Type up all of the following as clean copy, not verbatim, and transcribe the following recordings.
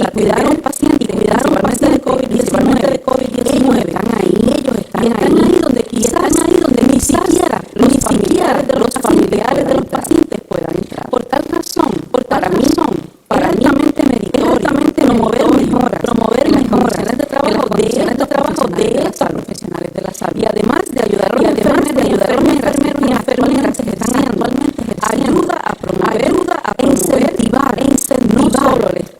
para cuidar a un paciente, principalmente de COVID-19, ellos están ahí donde quizás ni siquiera los familiares de los pacientes puedan entrar. Por tal razón, para mí es altamente meritorio promover mejoras en las condiciones de trabajo de los profesionales de la salud, y además de ayudar a los enfermeros y enfermeras que están actualmente ayuda a promover, a incentivar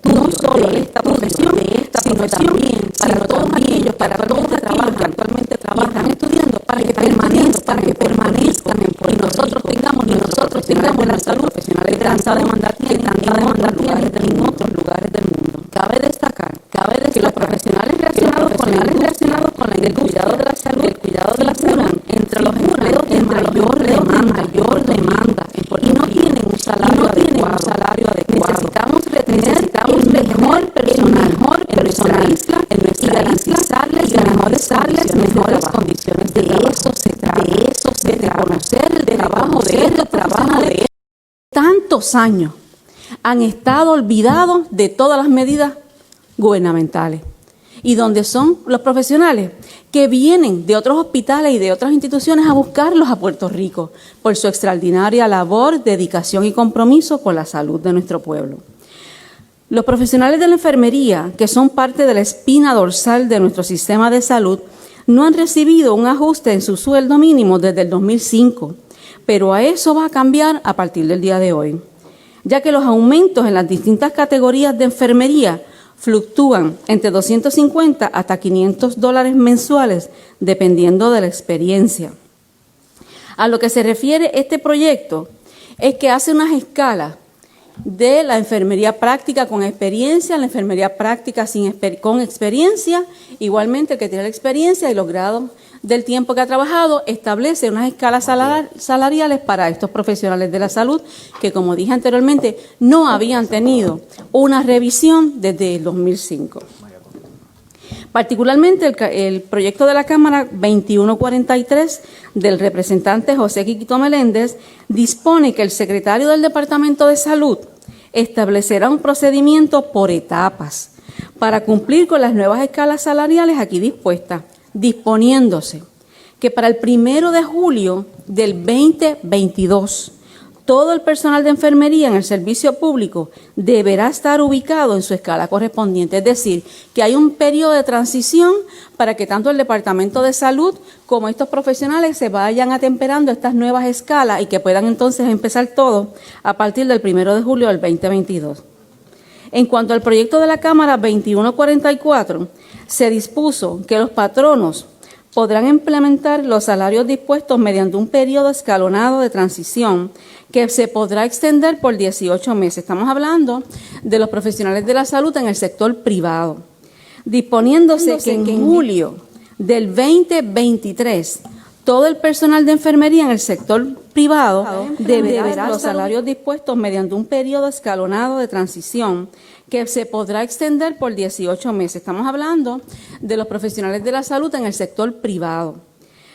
no solo esta profesión, sino también para todos aquellos que actualmente trabajan y están estudiando para que permanezcan y nosotros tengamos la salud profesionales de tanta demanda en otros lugares del mundo. Cabe destacar que los profesionales relacionados con el cuidado de la salud, figuran entre los empleos de mayor demanda y no tienen un salario adecuado. Necesitamos retener el mejor personal en nuestra isla y garantizarles mejores condiciones de trabajo. De eso se trata, de conocer el trabajo de tantos años han estado olvidados de todas las medidas gubernamentales. ¿Y dónde son los profesionales que vienen de otros hospitales y de otras instituciones a buscarlos a Puerto Rico por su extraordinaria labor, dedicación y compromiso con la salud de nuestro pueblo? Los profesionales de la enfermería, que son parte de la espina dorsal de nuestro sistema de salud, no han recibido un ajuste en su sueldo mínimo desde el 2005, pero a eso va a cambiar a partir del día de hoy, ya que los aumentos en las distintas categorías de enfermería fluctúan entre $250 hasta $500 mensuales, dependiendo de la experiencia. A lo que se refiere este proyecto es que hace unas escalas de la enfermería práctica con experiencia, la enfermería práctica con experiencia, igualmente el que tiene la experiencia y los grados del tiempo que ha trabajado, establece unas escalas salariales para estos profesionales de la salud que, como dije anteriormente, no habían tenido una revisión desde el 2005. Particularmente el proyecto de la Cámara 2143 del representante José Quiquito Meléndez dispone que el secretario del Departamento de Salud establecerá un procedimiento por etapas para cumplir con las nuevas escalas salariales aquí dispuestas, disponiéndose que para el 1 de julio del 2022 todo el personal de enfermería en el servicio público deberá estar ubicado en su escala correspondiente. Es decir, que hay un periodo de transición para que tanto el Departamento de Salud como estos profesionales se vayan atemperando estas nuevas escalas y que puedan entonces empezar todo a partir del 1 de julio del 2022. En cuanto al proyecto de la Cámara 2144, se dispuso que los patronos podrán implementar los salarios dispuestos mediante un periodo escalonado de transición que se podrá extender por 18 meses. Estamos hablando de los profesionales de la salud en el sector privado, disponiéndose que en julio del 2023 todo el personal de enfermería en el sector privado deberá los salarios dispuestos mediante un periodo escalonado de transición que se podrá extender por 18 meses. Estamos hablando de los profesionales de la salud en el sector privado,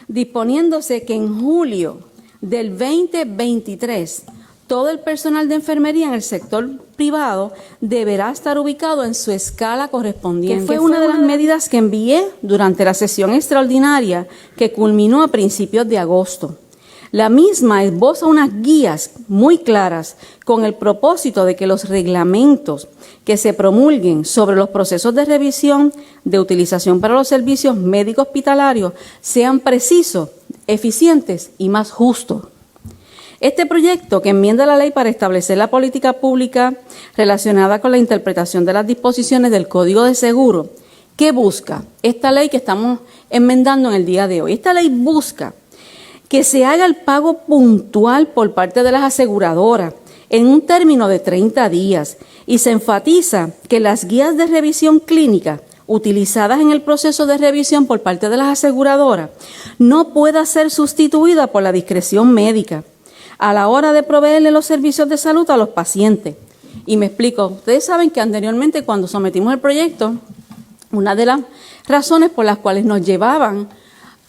disponiéndose que en julio del 2023 todo el personal de enfermería en el sector privado deberá estar ubicado en su escala correspondiente. Que fue una de las medidas que envié durante la sesión extraordinaria que culminó a principios de agosto. La misma esboza unas guías muy claras con el propósito de que los reglamentos que se promulguen sobre los procesos de revisión de utilización para los servicios médicos hospitalarios sean precisos, eficientes y más justos. Este proyecto, que enmienda la ley para establecer la política pública relacionada con la interpretación de las disposiciones del Código de Seguro, ¿qué busca? Esta ley que estamos enmendando en el día de hoy. Esta ley busca que se haga el pago puntual por parte de las aseguradoras en un término de 30 días y se enfatiza que las guías de revisión clínica utilizadas en el proceso de revisión por parte de las aseguradoras no pueda ser sustituida por la discreción médica a la hora de proveerle los servicios de salud a los pacientes. Y me explico, ustedes saben que anteriormente cuando sometimos el proyecto, una de las razones por las cuales nos llevaban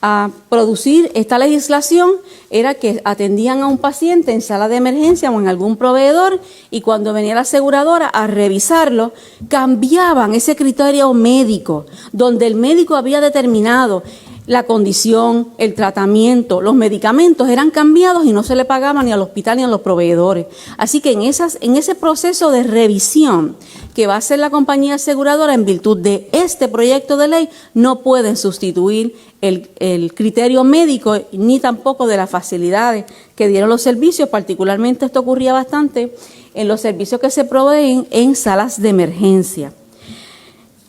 a producir esta legislación era que atendían a un paciente en sala de emergencia o en algún proveedor, y cuando venía la aseguradora a revisarlo, cambiaban ese criterio médico, donde el médico había determinado la condición, el tratamiento, los medicamentos eran cambiados y no se le pagaba ni al hospital ni a los proveedores. Así que en ese proceso de revisión que va a hacer la compañía aseguradora en virtud de este proyecto de ley, no pueden sustituir el criterio médico ni tampoco de las facilidades que dieron los servicios. Particularmente esto ocurría bastante en los servicios que se proveen en salas de emergencia.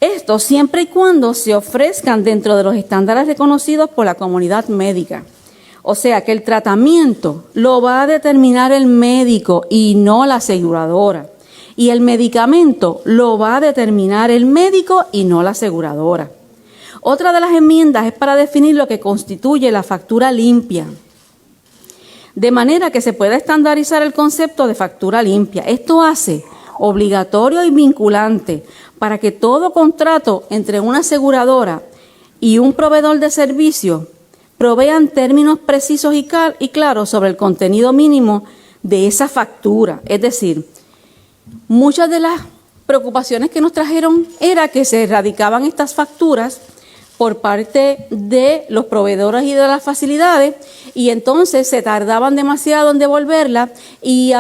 Esto siempre y cuando se ofrezcan dentro de los estándares reconocidos por la comunidad médica. O sea que el tratamiento lo va a determinar el médico y no la aseguradora. Y el medicamento lo va a determinar el médico y no la aseguradora. Otra de las enmiendas es para definir lo que constituye la factura limpia, de manera que se pueda estandarizar el concepto de factura limpia. Esto hace obligatorio y vinculante para que todo contrato entre una aseguradora y un proveedor de servicio provean términos precisos y claros sobre el contenido mínimo de esa factura. Es decir, muchas de las preocupaciones que nos trajeron era que se erradicaban estas facturas por parte de los proveedores y de las facilidades, y entonces se tardaban demasiado en devolverla y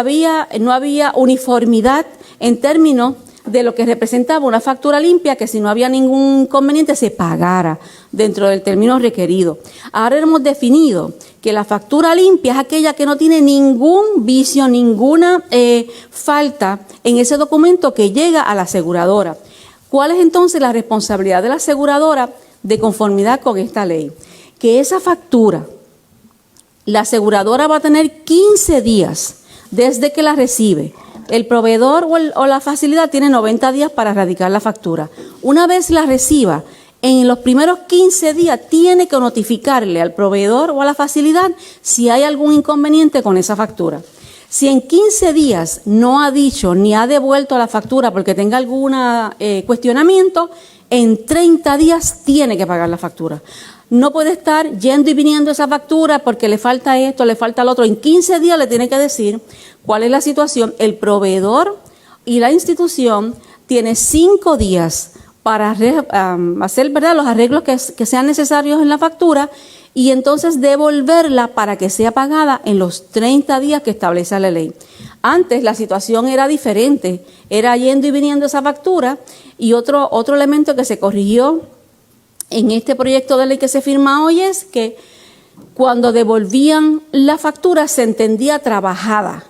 no había uniformidad en términos de lo que representaba una factura limpia, que si no había ningún inconveniente se pagara dentro del término requerido. Ahora hemos definido que la factura limpia es aquella que no tiene ningún vicio, ninguna falta en ese documento que llega a la aseguradora. ¿Cuál es entonces la responsabilidad de la aseguradora de conformidad con esta ley? Que esa factura, la aseguradora va a tener 15 días desde que la recibe. El proveedor o la facilidad tiene 90 días para erradicar la factura. Una vez la reciba, en los primeros 15 días tiene que notificarle al proveedor o a la facilidad si hay algún inconveniente con esa factura. Si en 15 días no ha dicho ni ha devuelto la factura porque tenga algún cuestionamiento, en 30 días tiene que pagar la factura. No puede estar yendo y viniendo esa factura porque le falta esto, le falta lo otro. En 15 días le tiene que decir cuál es la situación. El proveedor y la institución tiene 5 días para hacer, ¿verdad?, los arreglos que sean necesarios en la factura, y entonces devolverla para que sea pagada en los 30 días que establece la ley. Antes la situación era diferente, era yendo y viniendo esa factura. Y otro elemento que se corrigió en este proyecto de ley que se firma hoy es que cuando devolvían la factura se entendía trabajada.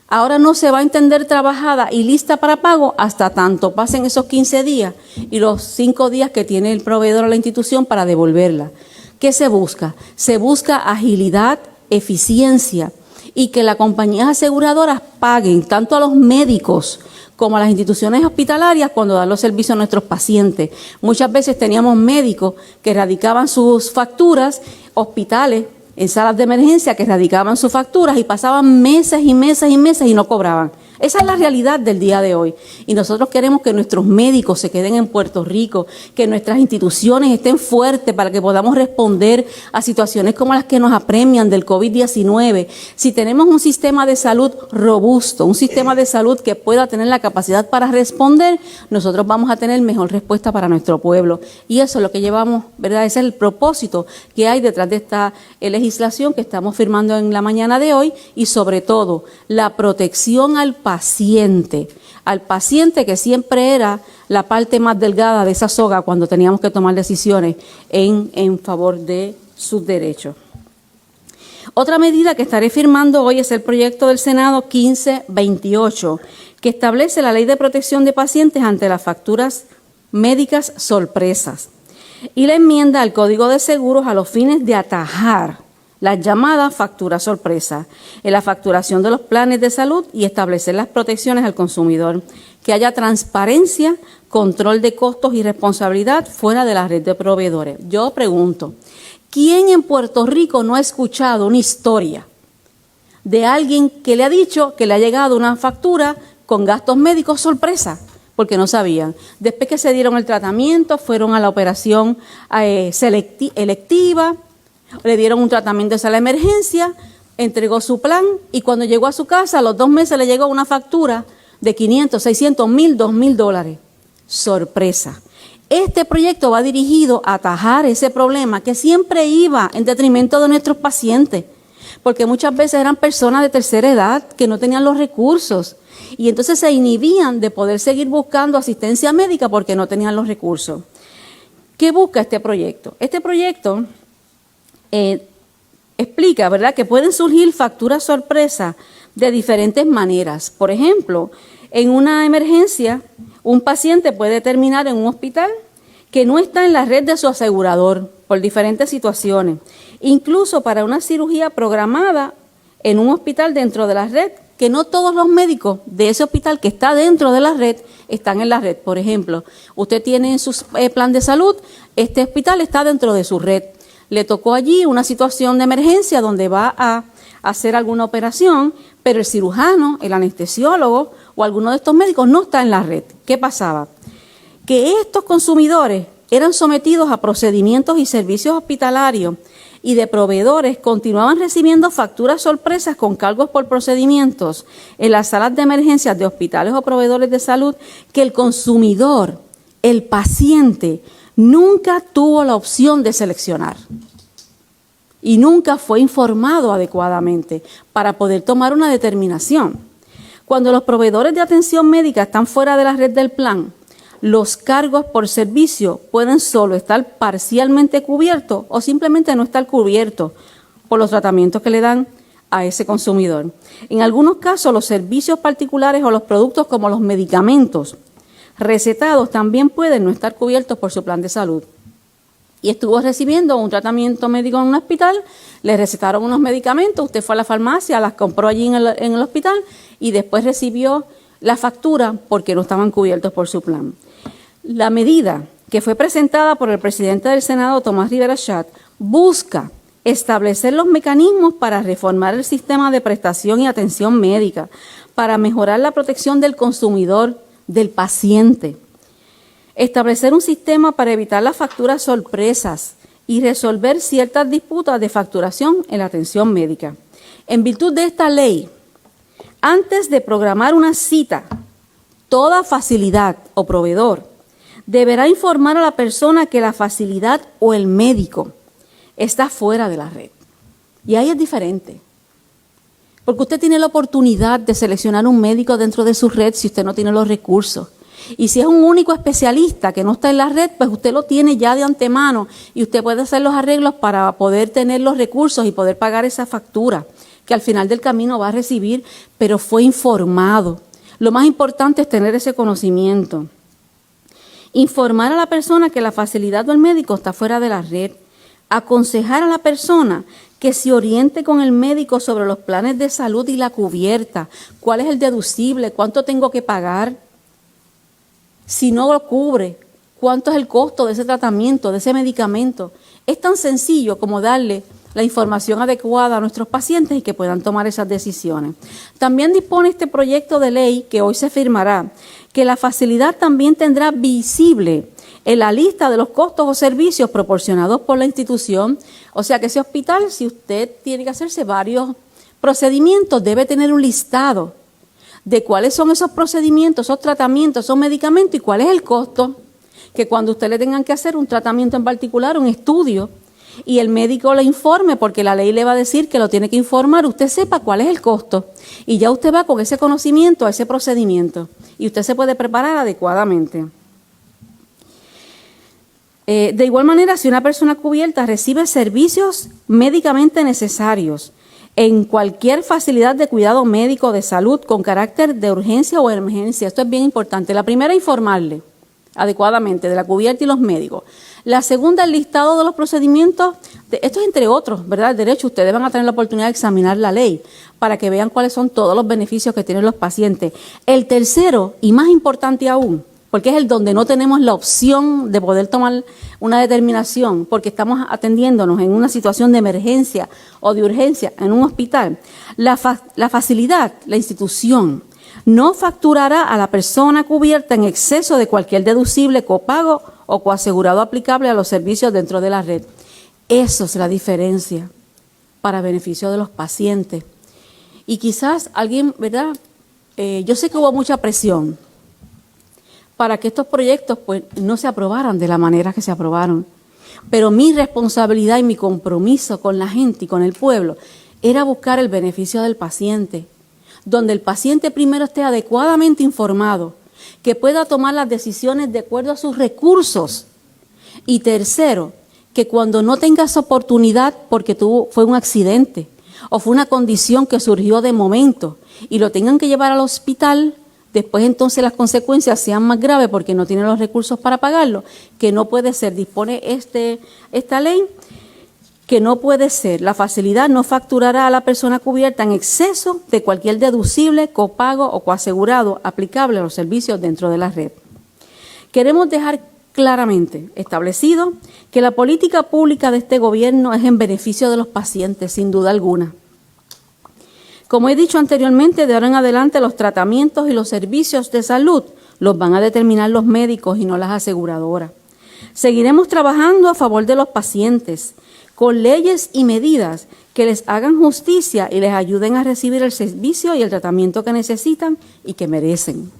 Ahora no se va a entender trabajada y lista para pago hasta tanto pasen esos 15 días y los 5 días que tiene el proveedor o la institución para devolverla. ¿Qué se busca? Se busca agilidad, eficiencia, y que las compañías aseguradoras paguen tanto a los médicos como a las instituciones hospitalarias cuando dan los servicios a nuestros pacientes. Muchas veces teníamos médicos que radicaban sus facturas, hospitales en salas de emergencia que radicaban sus facturas y pasaban meses y meses y meses y no cobraban. Esa es la realidad del día de hoy. Y nosotros queremos que nuestros médicos se queden en Puerto Rico, que nuestras instituciones estén fuertes para que podamos responder a situaciones como las que nos apremian del COVID-19. Si tenemos un sistema de salud robusto, un sistema de salud que pueda tener la capacidad para responder, nosotros vamos a tener mejor respuesta para nuestro pueblo. Y eso es lo que llevamos, ¿verdad? Ese es el propósito que hay detrás de esta legislación que estamos firmando en la mañana de hoy, y sobre todo la protección al paciente que siempre era la parte más delgada de esa soga cuando teníamos que tomar decisiones en favor de sus derechos. Otra medida que estaré firmando hoy es el proyecto del Senado 1528, que establece la Ley de Protección de Pacientes ante las facturas médicas sorpresas y la enmienda al Código de Seguros a los fines de atajar las llamadas facturas sorpresa en la facturación de los planes de salud y establecer las protecciones al consumidor, que haya transparencia, control de costos y responsabilidad fuera de la red de proveedores. Yo pregunto, ¿quién en Puerto Rico no ha escuchado una historia de alguien que le ha dicho que le ha llegado una factura con gastos médicos sorpresa? Porque no sabían. Después que se dieron el tratamiento, fueron a la operación electiva, le dieron un tratamiento de sala de emergencia, entregó su plan y cuando llegó a su casa, a los 2 meses le llegó una factura de 500, 600, 1,000, 2,000 dólares. Sorpresa. Este proyecto va dirigido a atajar ese problema que siempre iba en detrimento de nuestros pacientes, porque muchas veces eran personas de tercera edad que no tenían los recursos y entonces se inhibían de poder seguir buscando asistencia médica porque no tenían los recursos. ¿Qué busca este proyecto? Este proyecto explica, ¿verdad?, que pueden surgir facturas sorpresa de diferentes maneras. Por ejemplo, en una emergencia, un paciente puede terminar en un hospital que no está en la red de su asegurador por diferentes situaciones. Incluso para una cirugía programada en un hospital dentro de la red, que no todos los médicos de ese hospital que está dentro de la red están en la red. Por ejemplo, usted tiene en su plan de salud, este hospital está dentro de su red. Le tocó allí una situación de emergencia donde va a hacer alguna operación, pero el cirujano, el anestesiólogo o alguno de estos médicos no está en la red. ¿Qué pasaba? Que estos consumidores eran sometidos a procedimientos y servicios hospitalarios y de proveedores continuaban recibiendo facturas sorpresas con cargos por procedimientos en las salas de emergencias de hospitales o proveedores de salud que el consumidor, el paciente, nunca tuvo la opción de seleccionar y nunca fue informado adecuadamente para poder tomar una determinación. Cuando los proveedores de atención médica están fuera de la red del plan, los cargos por servicio pueden solo estar parcialmente cubiertos o simplemente no estar cubiertos por los tratamientos que le dan a ese consumidor. En algunos casos, los servicios particulares o los productos como los medicamentos recetados también pueden no estar cubiertos por su plan de salud. Y estuvo recibiendo un tratamiento médico en un hospital, le recetaron unos medicamentos, usted fue a la farmacia, las compró allí en el hospital y después recibió la factura porque no estaban cubiertos por su plan. La medida que fue presentada por el presidente del Senado, Tomás Rivera Schatz, busca establecer los mecanismos para reformar el sistema de prestación y atención médica, para mejorar la protección del consumidor, del paciente, establecer un sistema para evitar las facturas sorpresas y resolver ciertas disputas de facturación en la atención médica. En virtud de esta ley, antes de programar una cita, toda facilidad o proveedor deberá informar a la persona que la facilidad o el médico está fuera de la red. Y ahí es diferente. Porque usted tiene la oportunidad de seleccionar un médico dentro de su red si usted no tiene los recursos. Y si es un único especialista que no está en la red, pues usted lo tiene ya de antemano y usted puede hacer los arreglos para poder tener los recursos y poder pagar esa factura que al final del camino va a recibir, pero fue informado. Lo más importante es tener ese conocimiento. Informar a la persona que la facilidad o el médico está fuera de la red. Aconsejar a la persona que se oriente con el médico sobre los planes de salud y la cubierta. ¿Cuál es el deducible? ¿Cuánto tengo que pagar? Si no lo cubre, ¿cuánto es el costo de ese tratamiento, de ese medicamento? Es tan sencillo como darle la información adecuada a nuestros pacientes y que puedan tomar esas decisiones. También dispone este proyecto de ley que hoy se firmará, que la facilidad también tendrá visible en la lista de los costos o servicios proporcionados por la institución. O sea que ese hospital, si usted tiene que hacerse varios procedimientos, debe tener un listado de cuáles son esos procedimientos, esos tratamientos, esos medicamentos y cuál es el costo, que cuando usted le tengan que hacer un tratamiento en particular, un estudio, y el médico le informe, porque la ley le va a decir que lo tiene que informar, usted sepa cuál es el costo, y ya usted va con ese conocimiento a ese procedimiento, y usted se puede preparar adecuadamente. De igual manera, si una persona cubierta recibe servicios médicamente necesarios, en cualquier facilidad de cuidado médico de salud con carácter de urgencia o emergencia. Esto es bien importante. La primera, informarle adecuadamente de la cubierta y los médicos. La segunda, el listado de los procedimientos. Esto es entre otros, ¿verdad? El derecho. Ustedes van a tener la oportunidad de examinar la ley para que vean cuáles son todos los beneficios que tienen los pacientes. El tercero, y más importante aún, porque es el donde no tenemos la opción de poder tomar una determinación, porque estamos atendiéndonos en una situación de emergencia o de urgencia en un hospital, la facilidad, la institución, no facturará a la persona cubierta en exceso de cualquier deducible, copago o coasegurado aplicable a los servicios dentro de la red. Eso es la diferencia para beneficio de los pacientes. Y quizás alguien, ¿verdad? Yo sé que hubo mucha presión para que estos proyectos pues, no se aprobaran de la manera que se aprobaron. Pero mi responsabilidad y mi compromiso con la gente y con el pueblo era buscar el beneficio del paciente, donde el paciente primero esté adecuadamente informado, que pueda tomar las decisiones de acuerdo a sus recursos. Y tercero, que cuando no tenga esa oportunidad porque fue un accidente o fue una condición que surgió de momento y lo tengan que llevar al hospital, después entonces las consecuencias sean más graves porque no tienen los recursos para pagarlo, que no puede ser, dispone esta ley, que no puede ser, la facilidad no facturará a la persona cubierta en exceso de cualquier deducible, copago o coasegurado aplicable a los servicios dentro de la red. Queremos dejar claramente establecido que la política pública de este gobierno es en beneficio de los pacientes, sin duda alguna. Como he dicho anteriormente, de ahora en adelante los tratamientos y los servicios de salud los van a determinar los médicos y no las aseguradoras. Seguiremos trabajando a favor de los pacientes, con leyes y medidas que les hagan justicia y les ayuden a recibir el servicio y el tratamiento que necesitan y que merecen.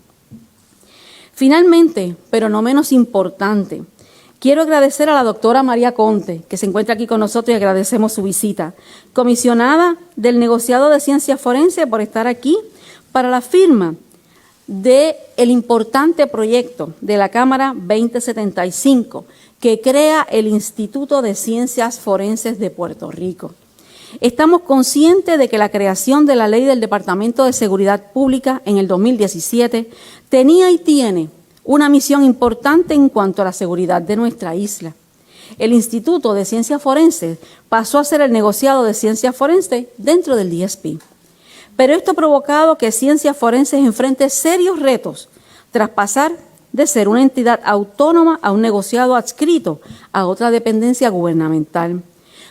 Finalmente, pero no menos importante, quiero agradecer a la doctora María Conte, que se encuentra aquí con nosotros y agradecemos su visita, comisionada del negociado de ciencia forense, por estar aquí para la firma del importante proyecto de la Cámara 2075, que crea el Instituto de Ciencias Forenses de Puerto Rico. Estamos conscientes de que la creación de la Ley del Departamento de Seguridad Pública en el 2017 tenía y tiene una misión importante en cuanto a la seguridad de nuestra isla. El Instituto de Ciencias Forenses pasó a ser el negociado de ciencias forenses dentro del DSP. Pero esto ha provocado que Ciencias Forenses enfrente serios retos tras pasar de ser una entidad autónoma a un negociado adscrito a otra dependencia gubernamental.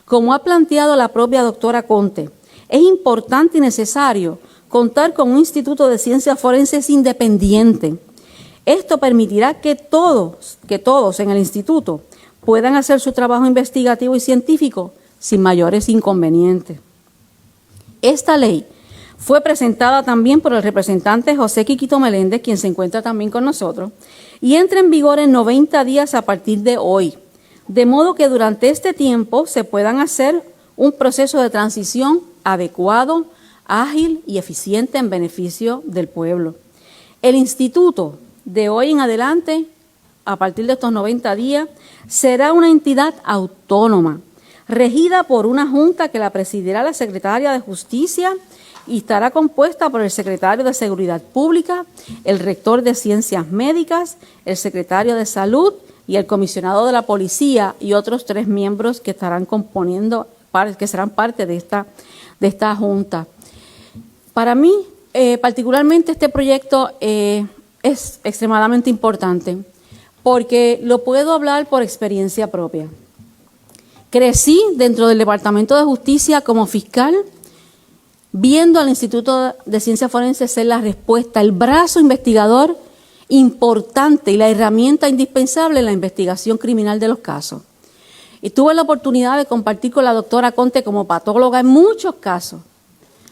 Como ha planteado la propia doctora Conte, es importante y necesario contar con un Instituto de Ciencias Forenses independiente. Esto permitirá que todos en el instituto puedan hacer su trabajo investigativo y científico sin mayores inconvenientes. Esta ley fue presentada también por el representante José Quiquito Meléndez, quien se encuentra también con nosotros, y entra en vigor en 90 días a partir de hoy, de modo que durante este tiempo se puedan hacer un proceso de transición adecuado, ágil y eficiente en beneficio del pueblo. El instituto, de hoy en adelante, a partir de estos 90 días, será una entidad autónoma, regida por una junta que la presidirá la secretaria de Justicia y estará compuesta por el secretario de Seguridad Pública, el rector de Ciencias Médicas, el secretario de Salud y el comisionado de la Policía y otros 3 miembros que estarán que serán parte de esta junta. Para mí, particularmente este proyecto es extremadamente importante porque lo puedo hablar por experiencia propia. Crecí dentro del Departamento de Justicia como fiscal, viendo al Instituto de Ciencias Forenses ser la respuesta, el brazo investigador importante y la herramienta indispensable en la investigación criminal de los casos. Y tuve la oportunidad de compartir con la doctora Conte como patóloga en muchos casos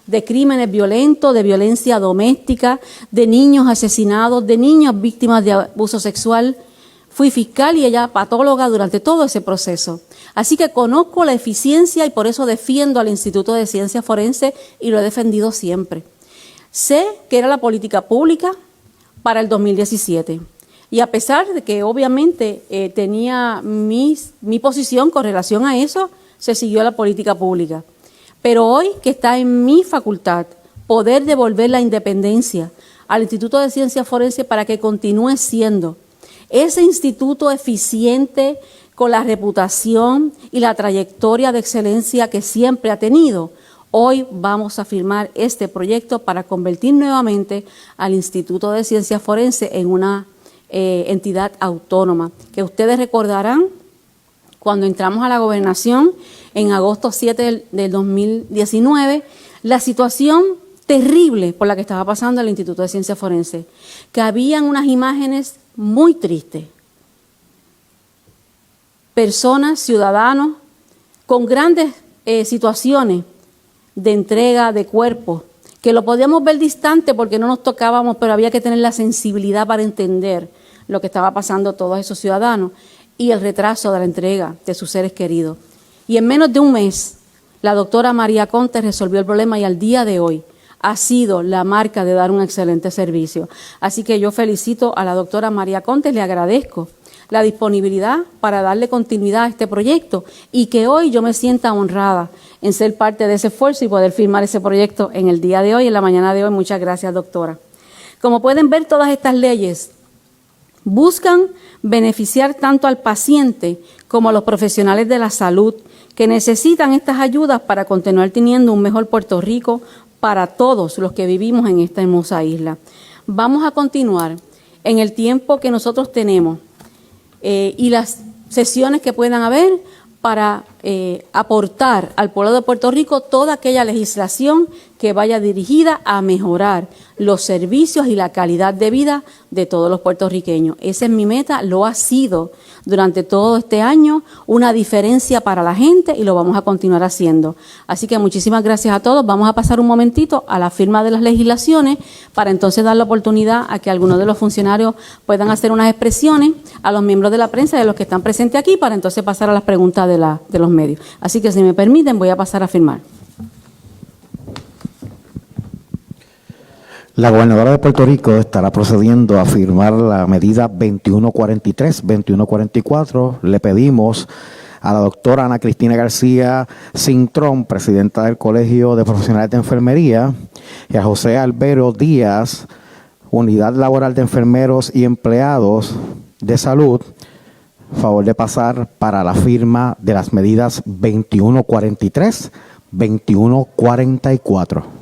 de crímenes violentos, de violencia doméstica, de niños asesinados, de niños víctimas de abuso sexual. Fui fiscal y ella patóloga durante todo ese proceso. Así que conozco la eficiencia y por eso defiendo al Instituto de Ciencias Forenses y lo he defendido siempre. Sé que era la política pública para el 2017 y a pesar de que obviamente tenía mi posición con relación a eso, se siguió la política pública. Pero hoy que está en mi facultad poder devolver la independencia al Instituto de Ciencias Forenses para que continúe siendo ese instituto eficiente con la reputación y la trayectoria de excelencia que siempre ha tenido, hoy vamos a firmar este proyecto para convertir nuevamente al Instituto de Ciencias Forenses en una entidad autónoma, que ustedes recordarán cuando entramos a la gobernación en agosto 7 del 2019, la situación terrible por la que estaba pasando el Instituto de Ciencias Forenses, que habían unas imágenes muy tristes. Personas, ciudadanos, con grandes situaciones de entrega de cuerpos, que lo podíamos ver distante porque no nos tocábamos, pero había que tener la sensibilidad para entender lo que estaba pasando a todos esos ciudadanos y el retraso de la entrega de sus seres queridos. Y en menos de un mes, la doctora María Conte resolvió el problema y al día de hoy ha sido la marca de dar un excelente servicio. Así que yo felicito a la doctora María Conte, le agradezco la disponibilidad para darle continuidad a este proyecto y que hoy yo me sienta honrada en ser parte de ese esfuerzo y poder firmar ese proyecto en el día de hoy, en la mañana de hoy. Muchas gracias, doctora. Como pueden ver, todas estas leyes buscan beneficiar tanto al paciente como a los profesionales de la salud que necesitan estas ayudas para continuar teniendo un mejor Puerto Rico para todos los que vivimos en esta hermosa isla. Vamos a continuar en el tiempo que nosotros tenemos y las sesiones que puedan haber para aportar al pueblo de Puerto Rico toda aquella legislación que vaya dirigida a mejorar los servicios y la calidad de vida de todos los puertorriqueños. Esa es mi meta, lo ha sido durante todo este año, una diferencia para la gente y lo vamos a continuar haciendo. Así que muchísimas gracias a todos. Vamos a pasar un momentito a la firma de las legislaciones para entonces dar la oportunidad a que algunos de los funcionarios puedan hacer unas expresiones a los miembros de la prensa y a los que están presentes aquí para entonces pasar a las preguntas de los medios. Así que si me permiten voy a pasar a firmar. La gobernadora de Puerto Rico estará procediendo a firmar la medida 2143, 2144. Le pedimos a la doctora Ana Cristina García Cintrón, presidenta del Colegio de Profesionales de Enfermería, y a José Albero Díaz, Unidad Laboral de Enfermeros y Empleados de Salud, favor de pasar para la firma de las medidas 2143, 2144.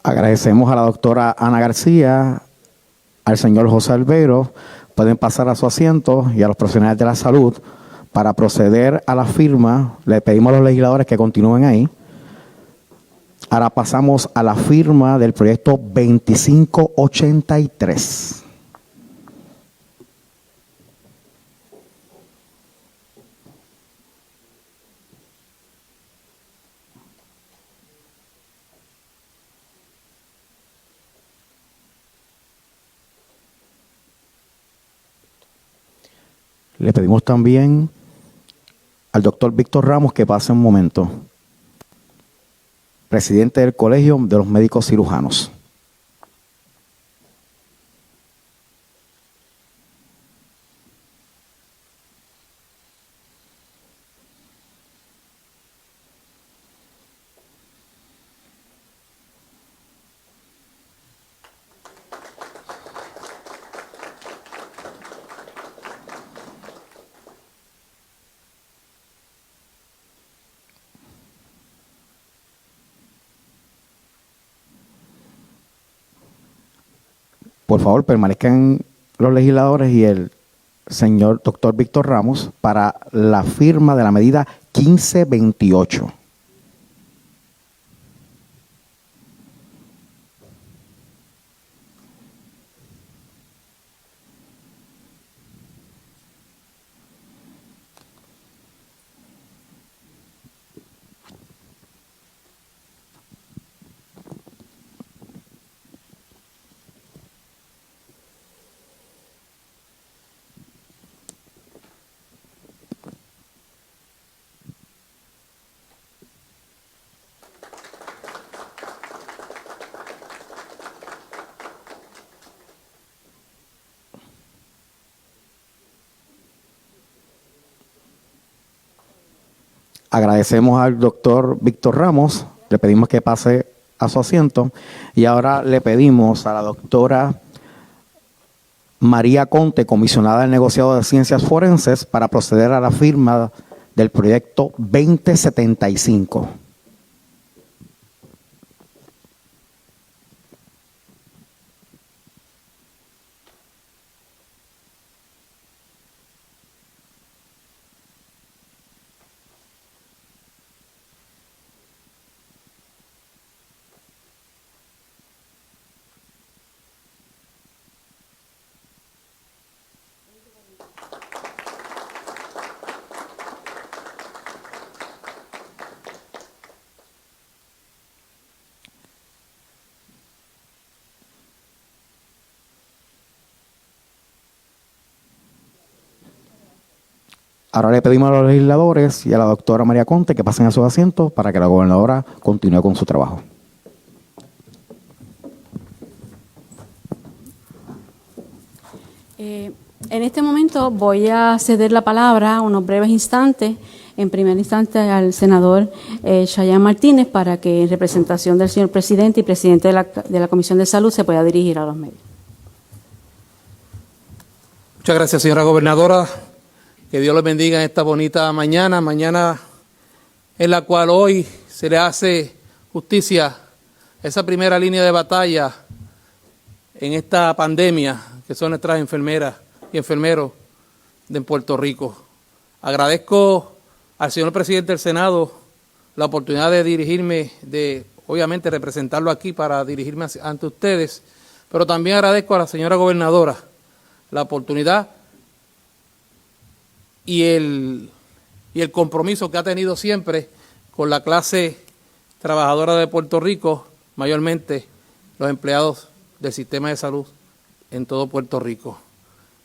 Agradecemos a la doctora Ana García, al señor José Albero. Pueden pasar a su asiento y a los profesionales de la salud para proceder a la firma. Le pedimos a los legisladores que continúen ahí. Ahora pasamos a la firma del proyecto 2583. Le pedimos también al doctor Víctor Ramos que pase un momento, presidente del Colegio de los Médicos Cirujanos. por favor permanezcan los legisladores y el señor doctor Víctor Ramos para la firma de la medida 1528. Agradecemos al doctor Víctor Ramos, le pedimos que pase a su asiento y ahora le pedimos a la doctora María Conte, comisionada del negociado de ciencias forenses, para proceder a la firma del proyecto 2075. Ahora le pedimos a los legisladores y a la doctora María Conte que pasen a sus asientos para que la gobernadora continúe con su trabajo. En este momento voy a ceder la palabra unos breves instantes, en primer instante al senador Chayán Martínez, para que en representación del señor presidente y presidente de la Comisión de Salud se pueda dirigir a los medios. Muchas gracias, señora gobernadora. Que Dios les bendiga en esta bonita mañana en la cual hoy se le hace justicia a esa primera línea de batalla en esta pandemia, que son nuestras enfermeras y enfermeros de Puerto Rico. Agradezco al señor presidente del Senado la oportunidad de dirigirme, obviamente representarlo aquí para dirigirme ante ustedes, pero también agradezco a la señora gobernadora la oportunidad y el compromiso que ha tenido siempre con la clase trabajadora de Puerto Rico, mayormente los empleados del sistema de salud en todo Puerto Rico.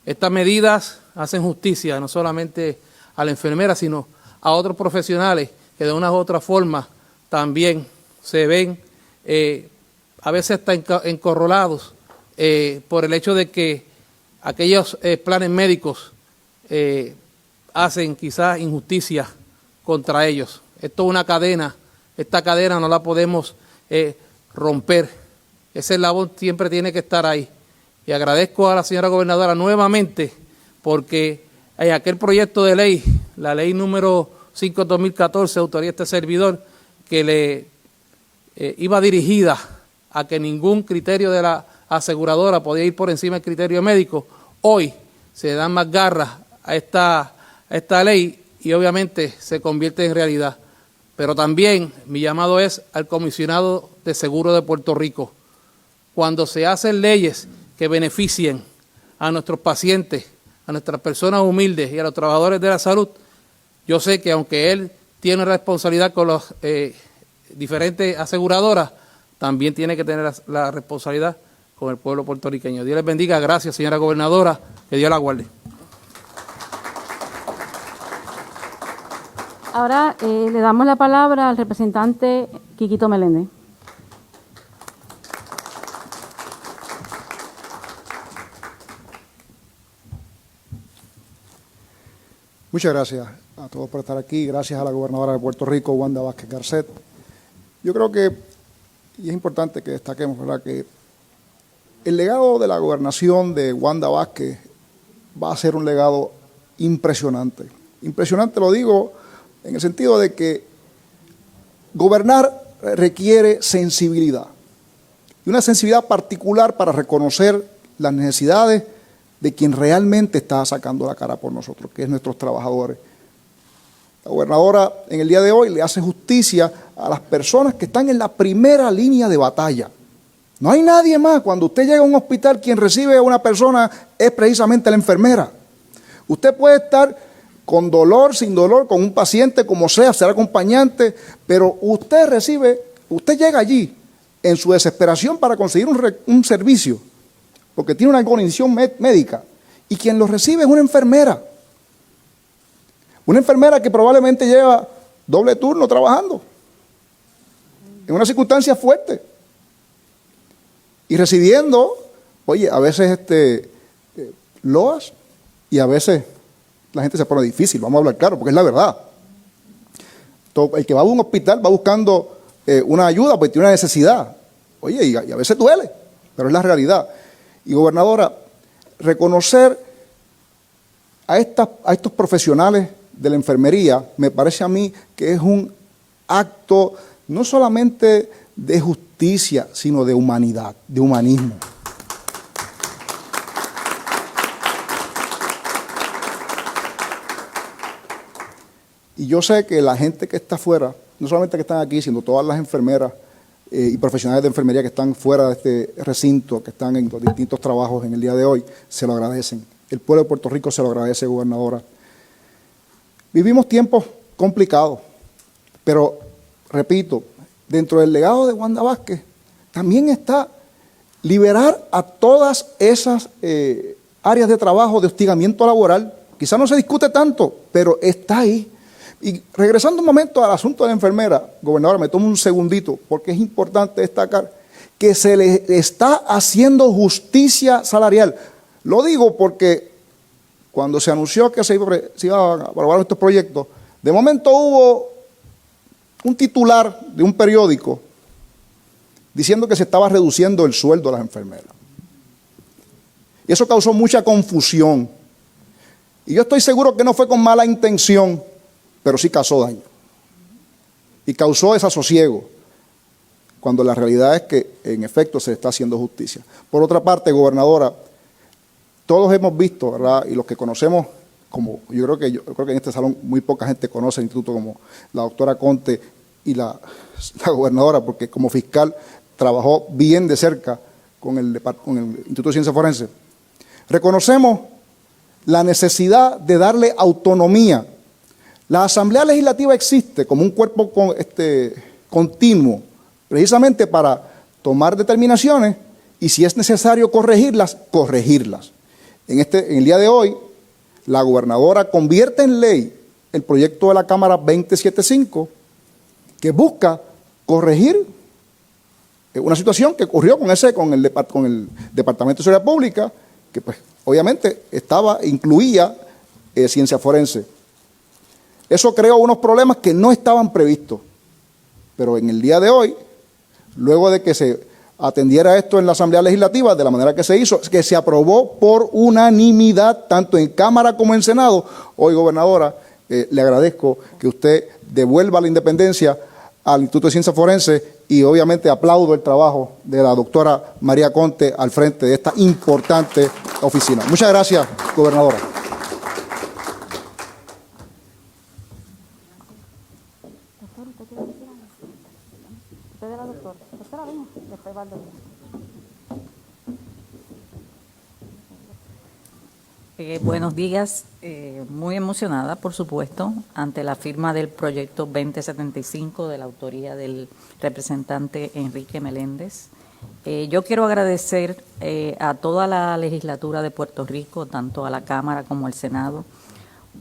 Estas medidas hacen justicia no solamente a la enfermera, sino a otros profesionales que de una u otra forma también se ven a veces hasta encorralados por el hecho de que aquellos planes médicos hacen quizás injusticia contra ellos. Esto es una cadena, esta cadena no la podemos romper. Ese eslabón siempre tiene que estar ahí. Y agradezco a la señora gobernadora nuevamente porque en aquel proyecto de ley, la ley número 5/2014, autoría de este servidor, que le iba dirigida a que ningún criterio de la aseguradora podía ir por encima del criterio médico, hoy se dan más garras a esta ley y obviamente se convierte en realidad. Pero también mi llamado es al comisionado de seguro de Puerto Rico. Cuando se hacen leyes que beneficien a nuestros pacientes, a nuestras personas humildes y a los trabajadores de la salud, yo sé que aunque él tiene responsabilidad con las diferentes aseguradoras, también tiene que tener la responsabilidad con el pueblo puertorriqueño. Dios les bendiga. Gracias, señora gobernadora. Que Dios la guarde. Ahora le damos la palabra al representante Quiquito Meléndez. Muchas gracias a todos por estar aquí. Gracias a la gobernadora de Puerto Rico, Wanda Vázquez Garcet. Yo creo que, y es importante que destaquemos, ¿verdad?, que el legado de la gobernación de Wanda Vázquez va a ser un legado impresionante. Impresionante lo digo en el sentido de que gobernar requiere sensibilidad. Y una sensibilidad particular para reconocer las necesidades de quien realmente está sacando la cara por nosotros, que es nuestros trabajadores. La gobernadora en el día de hoy le hace justicia a las personas que están en la primera línea de batalla. No hay nadie más. Cuando usted llega a un hospital, quien recibe a una persona es precisamente la enfermera. Usted puede estar con dolor, sin dolor, con un paciente, como sea, ser acompañante, pero usted llega allí en su desesperación para conseguir un servicio, porque tiene una condición médica, y quien lo recibe es una enfermera. Una enfermera que probablemente lleva doble turno trabajando, en una circunstancia fuerte, y recibiendo, oye, a veces loas, y a veces la gente se pone difícil, vamos a hablar claro, porque es la verdad. El que va a un hospital va buscando una ayuda porque tiene una necesidad. Oye, y a veces duele, pero es la realidad. Y gobernadora, reconocer a estos profesionales de la enfermería me parece a mí que es un acto no solamente de justicia, sino de humanidad, de humanismo. Y yo sé que la gente que está afuera, no solamente que están aquí, sino todas las enfermeras y profesionales de enfermería que están fuera de este recinto, que están en los distintos trabajos en el día de hoy, se lo agradecen. El pueblo de Puerto Rico se lo agradece, gobernadora. Vivimos tiempos complicados, pero, repito, dentro del legado de Wanda Vázquez también está liberar a todas esas áreas de trabajo de hostigamiento laboral. Quizás no se discute tanto, pero está ahí. Y regresando un momento al asunto de la enfermera, gobernadora, me tomo un segundito, porque es importante destacar que se le está haciendo justicia salarial. Lo digo porque cuando se anunció que se iba a aprobar estos proyectos, de momento hubo un titular de un periódico diciendo que se estaba reduciendo el sueldo de las enfermeras. Y eso causó mucha confusión. Y yo estoy seguro que no fue con mala intención, pero sí causó daño. Y causó desasosiego, cuando la realidad es que en efecto se está haciendo justicia. Por otra parte, gobernadora, todos hemos visto, ¿verdad? Y los que conocemos, como yo creo que en este salón muy poca gente conoce el instituto, como la doctora Conte y la gobernadora, porque como fiscal trabajó bien de cerca con el Instituto de Ciencia Forense. Reconocemos la necesidad de darle autonomía. La Asamblea Legislativa existe como un cuerpo continuo, precisamente para tomar determinaciones y, si es necesario corregirlas, corregirlas. En el día de hoy, la gobernadora convierte en ley el proyecto de la Cámara 2075, que busca corregir una situación que ocurrió con el Departamento de Seguridad Pública, que pues obviamente incluía ciencia forense. Eso creó unos problemas que no estaban previstos, pero en el día de hoy, luego de que se atendiera esto en la Asamblea Legislativa, de la manera que se hizo, que se aprobó por unanimidad, tanto en Cámara como en Senado, hoy, gobernadora, le agradezco que usted devuelva la independencia al Instituto de Ciencia Forense y obviamente aplaudo el trabajo de la doctora María Conte al frente de esta importante oficina. Muchas gracias, gobernadora. Buenos días, muy emocionada, por supuesto, ante la firma del proyecto 2075 de la autoría del representante Enrique Meléndez. Yo quiero agradecer a toda la legislatura de Puerto Rico, tanto a la Cámara como al Senado,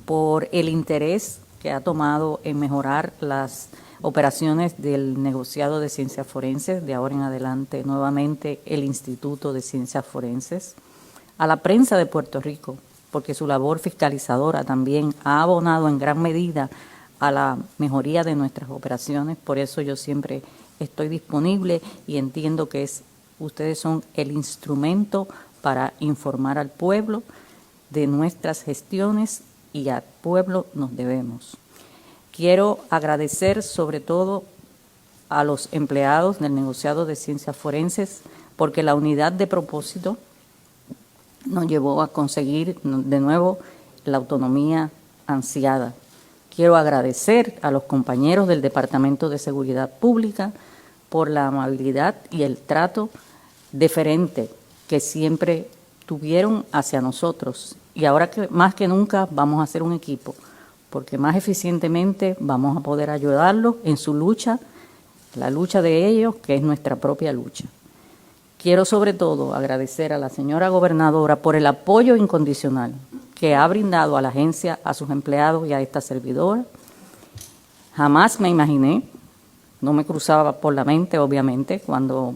por el interés que ha tomado en mejorar las operaciones del negociado de ciencias forenses, de ahora en adelante nuevamente el Instituto de Ciencias Forenses, a la prensa de Puerto Rico, porque su labor fiscalizadora también ha abonado en gran medida a la mejoría de nuestras operaciones. Por eso yo siempre estoy disponible y entiendo que ustedes son el instrumento para informar al pueblo de nuestras gestiones, y al pueblo nos debemos. Quiero agradecer sobre todo a los empleados del negociado de ciencias forenses, porque la unidad de propósito nos llevó a conseguir de nuevo la autonomía ansiada. Quiero agradecer a los compañeros del Departamento de Seguridad Pública por la amabilidad y el trato deferente que siempre tuvieron hacia nosotros. Y ahora que más que nunca vamos a hacer un equipo, porque más eficientemente vamos a poder ayudarlos en su lucha, la lucha de ellos, que es nuestra propia lucha. Quiero sobre todo agradecer a la señora gobernadora por el apoyo incondicional que ha brindado a la agencia, a sus empleados y a esta servidora. Jamás me imaginé, no me cruzaba por la mente, obviamente, cuando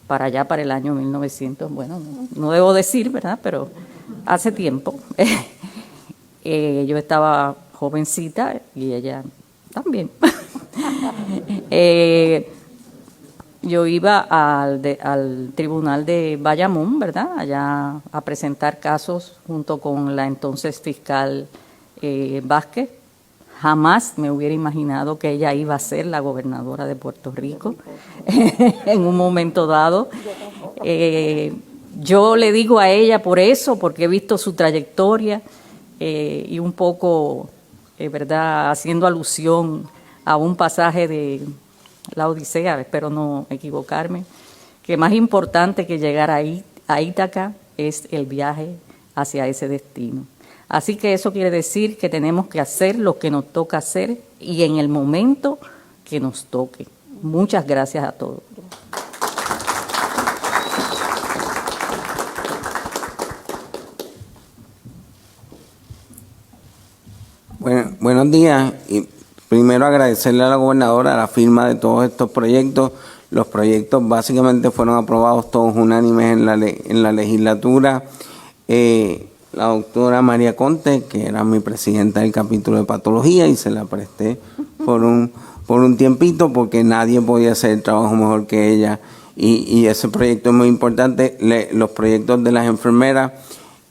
para allá, para el año 1900, bueno, no debo decir, ¿verdad?, pero hace tiempo, yo estaba jovencita y ella también. Yo iba al tribunal de Bayamón, ¿verdad?, allá a presentar casos junto con la entonces fiscal Vázquez. Jamás me hubiera imaginado que ella iba a ser la gobernadora de Puerto Rico en un momento dado. Yo le digo a ella por eso, porque he visto su trayectoria y un poco, ¿verdad?, haciendo alusión a un pasaje de la Odisea, espero no equivocarme, que más importante que llegar a Ítaca es el viaje hacia ese destino. Así que eso quiere decir que tenemos que hacer lo que nos toca hacer y en el momento que nos toque. Muchas gracias a todos. Bueno, buenos días. Y primero agradecerle a la gobernadora la firma de todos estos proyectos. Los proyectos básicamente fueron aprobados todos unánimes en la legislatura. La doctora María Conte, que era mi presidenta del capítulo de patología, y se la presté por un tiempito porque nadie podía hacer el trabajo mejor que ella. Y ese proyecto es muy importante. Los proyectos de las enfermeras,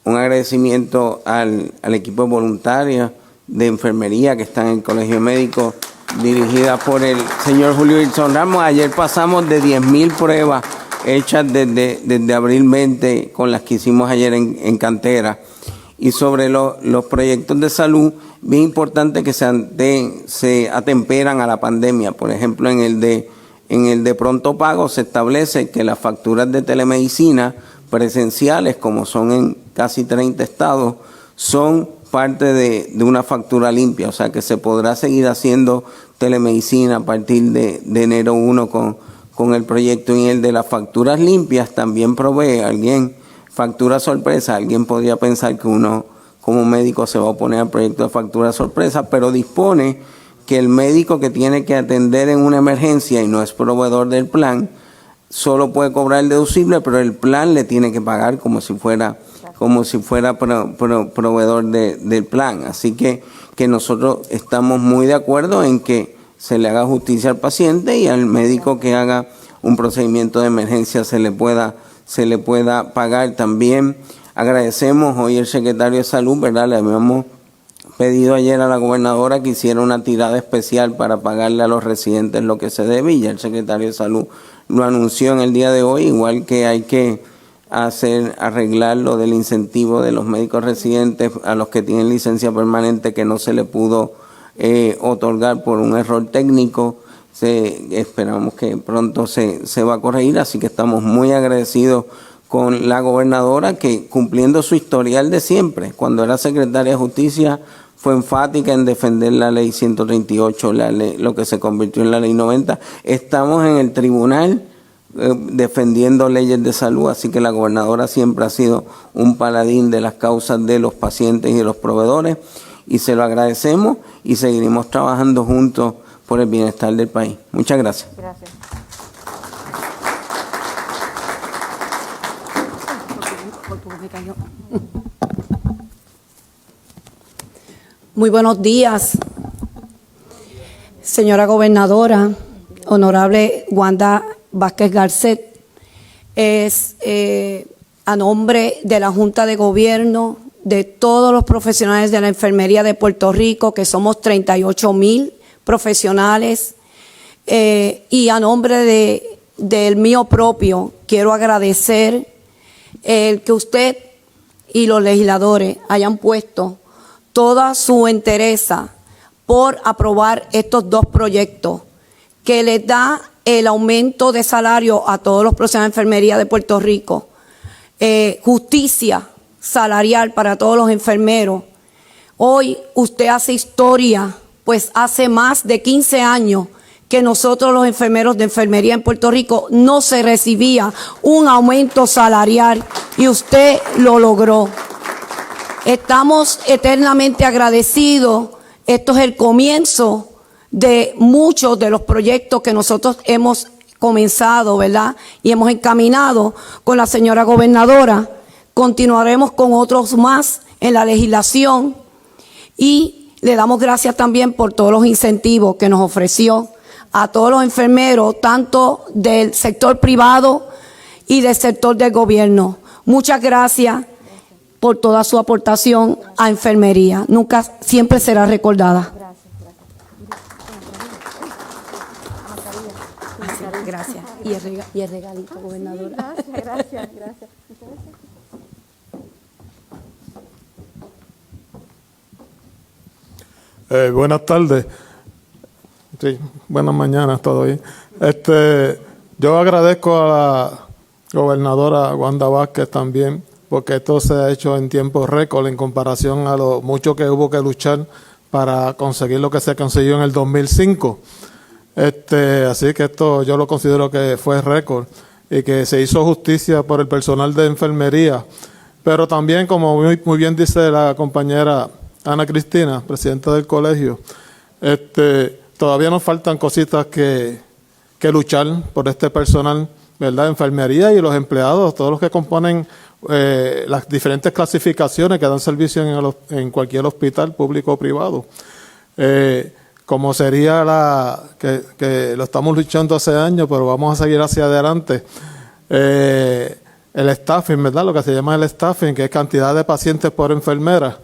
un agradecimiento al equipo de voluntarios de enfermería que está en el Colegio Médico, dirigida por el señor Julio Wilson Ramos. Ayer pasamos de 10,000 pruebas hechas desde abril 20 con las que hicimos ayer en cantera. Y sobre los proyectos de salud, bien importante que se atemperan a la pandemia. Por ejemplo, en el de pronto pago se establece que las facturas de telemedicina presenciales, como son en casi 30 estados, son parte de una factura limpia, o sea que se podrá seguir haciendo telemedicina a partir de enero 1 con el proyecto. Y el de las facturas limpias también provee factura sorpresa. Alguien podría pensar que uno como médico se va a oponer al proyecto de factura sorpresa, pero dispone que el médico que tiene que atender en una emergencia y no es proveedor del plan, solo puede cobrar el deducible, pero el plan le tiene que pagar como si fuera proveedor del plan. Así que nosotros estamos muy de acuerdo en que se le haga justicia al paciente y al médico que haga un procedimiento de emergencia se le pueda pagar. También agradecemos hoy el secretario de Salud, ¿verdad? Le habíamos pedido ayer a la gobernadora que hiciera una tirada especial para pagarle a los residentes lo que se debe, y ya el secretario de Salud lo anunció en el día de hoy, igual que hay que arreglar lo del incentivo de los médicos residentes a los que tienen licencia permanente que no se le pudo otorgar por un error técnico. Esperamos que pronto se va a corregir, así que estamos muy agradecidos con la gobernadora, que cumpliendo su historial de siempre, cuando era secretaria de Justicia fue enfática en defender la ley 138, lo que se convirtió en la ley 90. Estamos en el tribunal defendiendo leyes de salud, así que la gobernadora siempre ha sido un paladín de las causas de los pacientes y de los proveedores, y se lo agradecemos y seguiremos trabajando juntos por el bienestar del país. Muchas gracias. Gracias. Muy buenos días, señora gobernadora, honorable Wanda Vázquez Garcet. Es a nombre de la Junta de Gobierno, de todos los profesionales de la enfermería de Puerto Rico, que somos 38,000 profesionales, y a nombre del mío propio, quiero agradecer el que usted y los legisladores hayan puesto toda su entereza por aprobar estos dos proyectos que les da el aumento de salario a todos los profesionales de enfermería de Puerto Rico, justicia salarial para todos los enfermeros. Hoy usted hace historia, pues hace más de 15 años que nosotros los enfermeros de enfermería en Puerto Rico no se recibía un aumento salarial y usted lo logró. Estamos eternamente agradecidos. Esto es el comienzo de muchos de los proyectos que nosotros hemos comenzado, ¿verdad? Y hemos encaminado con la señora gobernadora. Continuaremos con otros más en la legislación y le damos gracias también por todos los incentivos que nos ofreció a todos los enfermeros, tanto del sector privado y del sector del gobierno. Muchas gracias por toda su aportación a enfermería. Nunca, siempre será recordada. Gracias. Y el regalito, gobernadora. Gracias. Buenas tardes. Sí, buenas mañanas, todo bien. Yo agradezco a la gobernadora Wanda Vázquez también, porque esto se ha hecho en tiempo récord en comparación a lo mucho que hubo que luchar para conseguir lo que se consiguió en el 2005. Así que esto yo lo considero que fue récord y que se hizo justicia por el personal de enfermería. Pero también, como muy bien dice la compañera Ana Cristina, presidenta del colegio, todavía nos faltan cositas que luchar por este personal, ¿verdad? Enfermería y los empleados, todos los que componen las diferentes clasificaciones que dan servicio en cualquier hospital público o privado. Como sería que lo estamos luchando hace años, pero vamos a seguir hacia adelante. El staffing, ¿verdad? Lo que se llama el staffing, que es cantidad de pacientes por enfermera,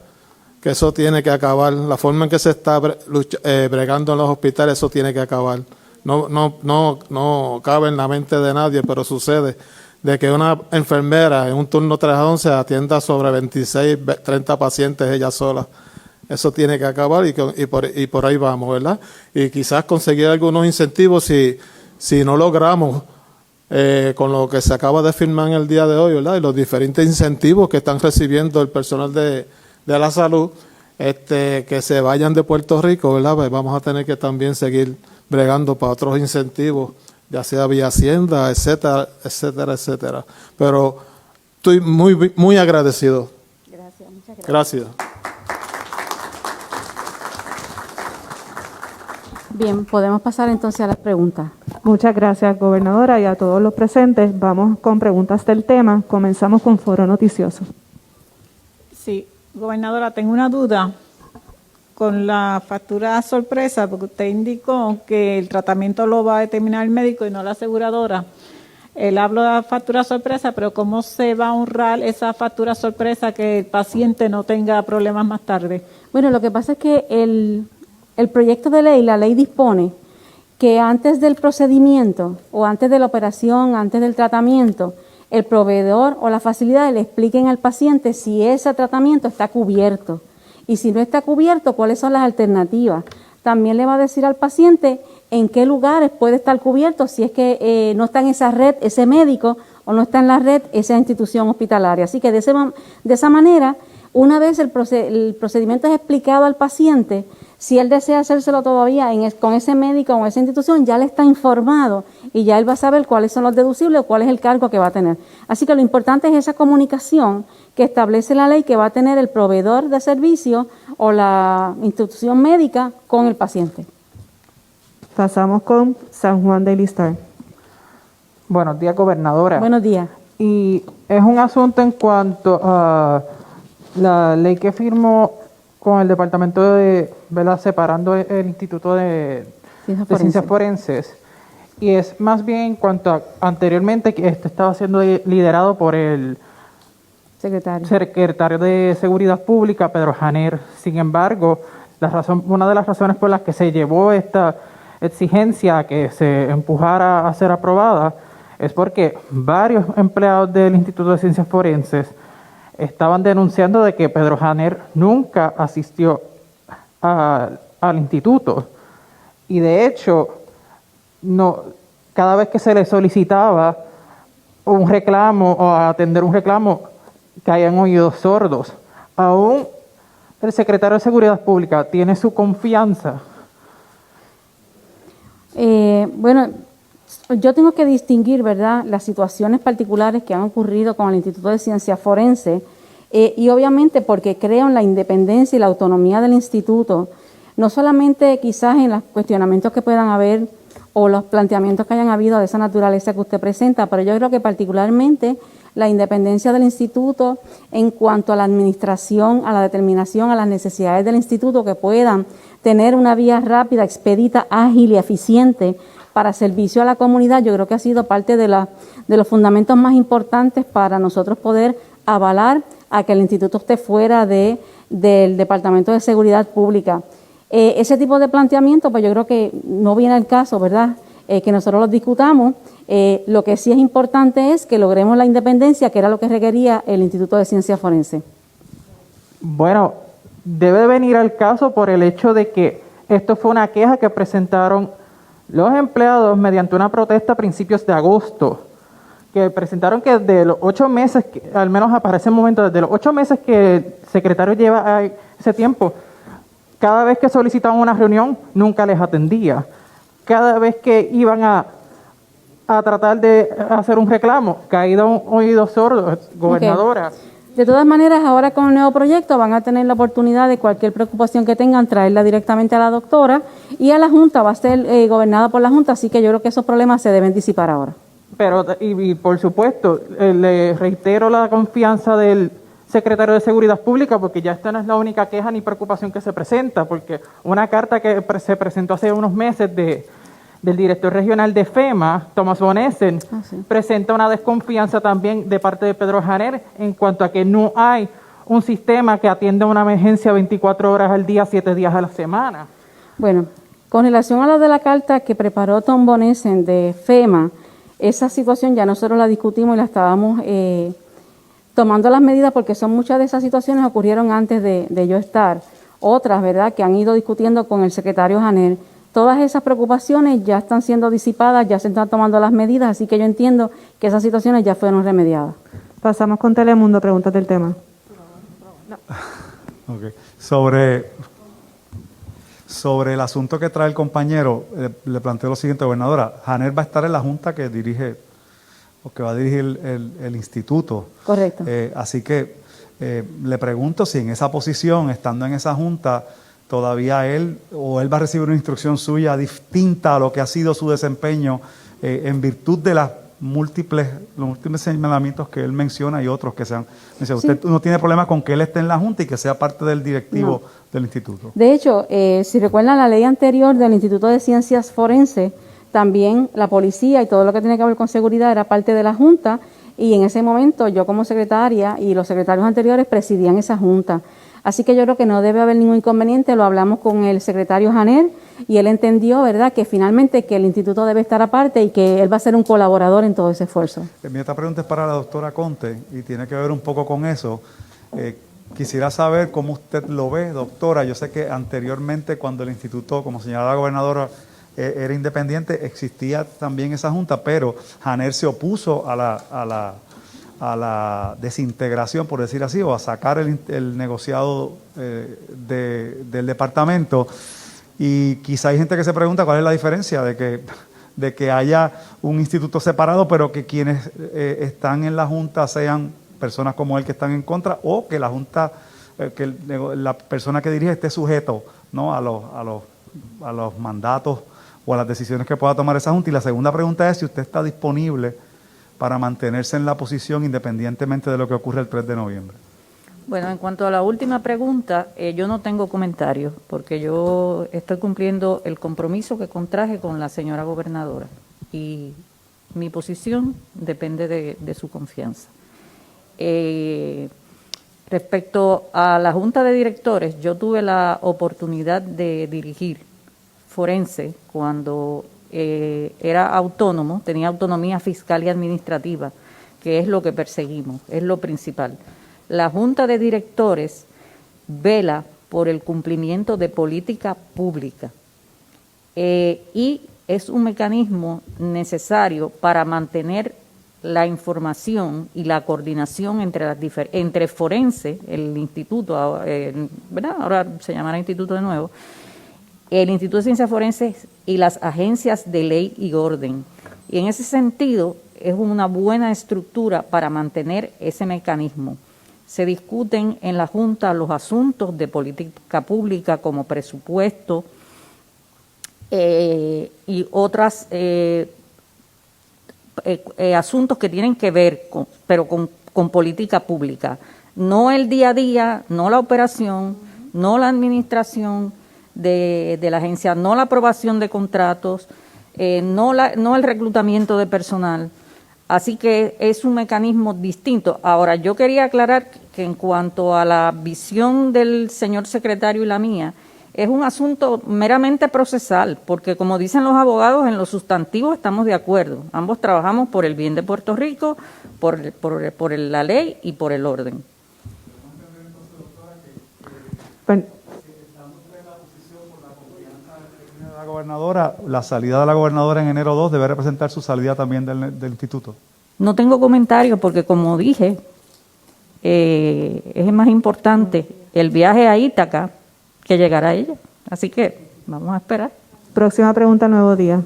que eso tiene que acabar. La forma en que se está bregando en los hospitales, eso tiene que acabar. No cabe en la mente de nadie, pero sucede de que una enfermera en un turno 3 a 11 atienda sobre 26, 30 pacientes ella sola. Eso tiene que acabar y por ahí vamos, ¿verdad? Y quizás conseguir algunos incentivos si no logramos con lo que se acaba de firmar en el día de hoy, ¿verdad? Y los diferentes incentivos que están recibiendo el personal de la salud, que se vayan de Puerto Rico, ¿verdad? Pues vamos a tener que también seguir bregando para otros incentivos, ya sea vía Hacienda, etcétera, etcétera, etcétera. Pero estoy muy agradecido. Gracias, muchas gracias. Gracias. Bien, podemos pasar entonces a las preguntas. Muchas gracias, gobernadora, y a todos los presentes. Vamos con preguntas del tema. Comenzamos con Foro Noticioso. Sí, gobernadora, tengo una duda con la factura sorpresa, porque usted indicó que el tratamiento lo va a determinar el médico y no la aseguradora. Él habló de la factura sorpresa, pero ¿cómo se va a honrar esa factura sorpresa que el paciente no tenga problemas más tarde? Bueno, lo que pasa es que el proyecto de ley, la ley dispone que antes del procedimiento o antes de la operación, antes del tratamiento, el proveedor o la facilidad le expliquen al paciente si ese tratamiento está cubierto y si no está cubierto, cuáles son las alternativas. También le va a decir al paciente en qué lugares puede estar cubierto si es que no está en esa red ese médico o no está en la red esa institución hospitalaria. Así que de esa manera, una vez el procedimiento es explicado al paciente, si él desea hacérselo todavía con ese médico o esa institución, ya le está informado y ya él va a saber cuáles son los deducibles o cuál es el cargo que va a tener. Así que lo importante es esa comunicación que establece la ley que va a tener el proveedor de servicio o la institución médica con el paciente. Pasamos con San Juan Daily Star. Buenos días, gobernadora. Buenos días. Y es un asunto en cuanto a la ley que firmó con el Departamento de, ¿verdad?, separando el Instituto de Ciencias Forenses. Y es más bien en cuanto a anteriormente que estaba siendo liderado por el secretario de Seguridad Pública, Pedro Janer. Sin embargo, una de las razones por las que se llevó esta exigencia a que se empujara a ser aprobada es porque varios empleados del Instituto de Ciencias Forenses estaban denunciando de que Pedro Janer nunca asistió al instituto y de hecho cada vez que se le solicitaba un reclamo o atender un reclamo caían oídos sordos. Aún el secretario de Seguridad Pública tiene su confianza. Bueno, yo tengo que distinguir, ¿verdad?, las situaciones particulares que han ocurrido con el Instituto de Ciencias Forenses y obviamente porque creo en la independencia y la autonomía del instituto, no solamente quizás en los cuestionamientos que puedan haber o los planteamientos que hayan habido de esa naturaleza que usted presenta, pero yo creo que particularmente la independencia del instituto en cuanto a la administración, a la determinación, a las necesidades del instituto que puedan tener una vía rápida, expedita, ágil y eficiente para servicio a la comunidad, yo creo que ha sido parte de los fundamentos más importantes para nosotros poder avalar a que el instituto esté fuera del Departamento de Seguridad Pública. Ese tipo de planteamiento, pues yo creo que no viene al caso, ¿verdad?, que nosotros los discutamos. Lo que sí es importante es que logremos la independencia, que era lo que requería el Instituto de Ciencias Forenses. Bueno, debe venir al caso por el hecho de que esto fue una queja que presentaron los empleados mediante una protesta a principios de agosto, que presentaron que de los 8 meses, al menos para ese momento, desde los 8 meses que el secretario lleva a ese tiempo, cada vez que solicitaban una reunión, nunca les atendía. Cada vez que iban a tratar de hacer un reclamo, caído un oído sordo, gobernadora. Okay. De todas maneras, ahora con el nuevo proyecto van a tener la oportunidad de cualquier preocupación que tengan, traerla directamente a la doctora y a la Junta, va a ser gobernada por la Junta, así que yo creo que esos problemas se deben disipar ahora. Pero, y por supuesto, le reitero la confianza del secretario de Seguridad Pública, porque ya esta no es la única queja ni preocupación que se presenta, porque una carta que se presentó hace unos meses del director regional de FEMA, Tomás Bonessen, presenta una desconfianza también de parte de Pedro Janer en cuanto a que no hay un sistema que atienda una emergencia 24 horas al día, 7 días a la semana. Bueno, con relación a lo de la carta que preparó Tom Bonessen de FEMA, esa situación ya nosotros la discutimos y la estábamos tomando las medidas porque son muchas de esas situaciones ocurrieron antes de yo estar. Otras, ¿verdad?, que han ido discutiendo con el secretario Janer. Todas esas preocupaciones ya están siendo disipadas, ya se están tomando las medidas, así que yo entiendo que esas situaciones ya fueron remediadas. Pasamos con Telemundo, preguntas del tema. Okay. Sobre el asunto que trae el compañero, le planteo lo siguiente, gobernadora. Janer va a estar en la junta que dirige o que va a dirigir el instituto. Correcto. Así que le pregunto si en esa posición, estando en esa junta, todavía él va a recibir una instrucción suya distinta a lo que ha sido su desempeño en virtud de los múltiples señalamientos que él menciona y otros que se han mencionado. Sí. ¿Usted no tiene problema con que él esté en la junta y que sea parte del directivo del instituto? De hecho, si recuerdan la ley anterior del Instituto de Ciencias Forenses, también la policía y todo lo que tiene que ver con seguridad era parte de la junta y en ese momento yo como secretaria y los secretarios anteriores presidían esa junta. Así que yo creo que no debe haber ningún inconveniente, lo hablamos con el secretario Janer y él entendió, ¿verdad?, que finalmente que el instituto debe estar aparte y que él va a ser un colaborador en todo ese esfuerzo. Mi otra pregunta es para la doctora Conte y tiene que ver un poco con eso. Quisiera saber cómo usted lo ve, doctora. Yo sé que anteriormente cuando el instituto, como señalaba la gobernadora, era independiente, existía también esa junta, pero Janer se opuso a la desintegración, por decir así, o a sacar el negociado del departamento. Y quizá hay gente que se pregunta cuál es la diferencia de que haya un instituto separado, pero que quienes están en la Junta sean personas como él que están en contra, o que la Junta, que la persona que dirige esté sujeto, ¿no?, a los mandatos o a las decisiones que pueda tomar esa Junta. Y la segunda pregunta es si usted está disponible para mantenerse en la posición independientemente de lo que ocurre el 3 de noviembre. Bueno, en cuanto a la última pregunta, yo no tengo comentarios porque yo estoy cumpliendo el compromiso que contraje con la señora gobernadora y mi posición depende de su confianza. Respecto a la Junta de Directores, yo tuve la oportunidad de dirigir Forense cuando era autónomo, tenía autonomía fiscal y administrativa, que es lo que perseguimos, es lo principal. La Junta de Directores vela por el cumplimiento de política pública y es un mecanismo necesario para mantener la información y la coordinación entre Forense, el instituto, ¿verdad? Ahora se llamará instituto de nuevo, el Instituto de Ciencias Forenses y las agencias de ley y orden. Y en ese sentido es una buena estructura para mantener ese mecanismo. Se discuten en la Junta los asuntos de política pública como presupuesto y otros asuntos que tienen que ver con política pública. No el día a día, no la operación, no la administración de la agencia, no la aprobación de contratos, no el reclutamiento de personal. Así que es un mecanismo distinto. Ahora, yo quería aclarar que en cuanto a la visión del señor secretario y la mía, es un asunto meramente procesal, porque como dicen los abogados, en lo sustantivo estamos de acuerdo. Ambos trabajamos por el bien de Puerto Rico, por la ley y por el orden. La gobernadora, la salida de la gobernadora en enero 2 debe representar su salida también del instituto. No tengo comentarios porque, como dije, es más importante el viaje a Ítaca que llegar a ella. Así que vamos a esperar. Próxima pregunta, Nuevo Día.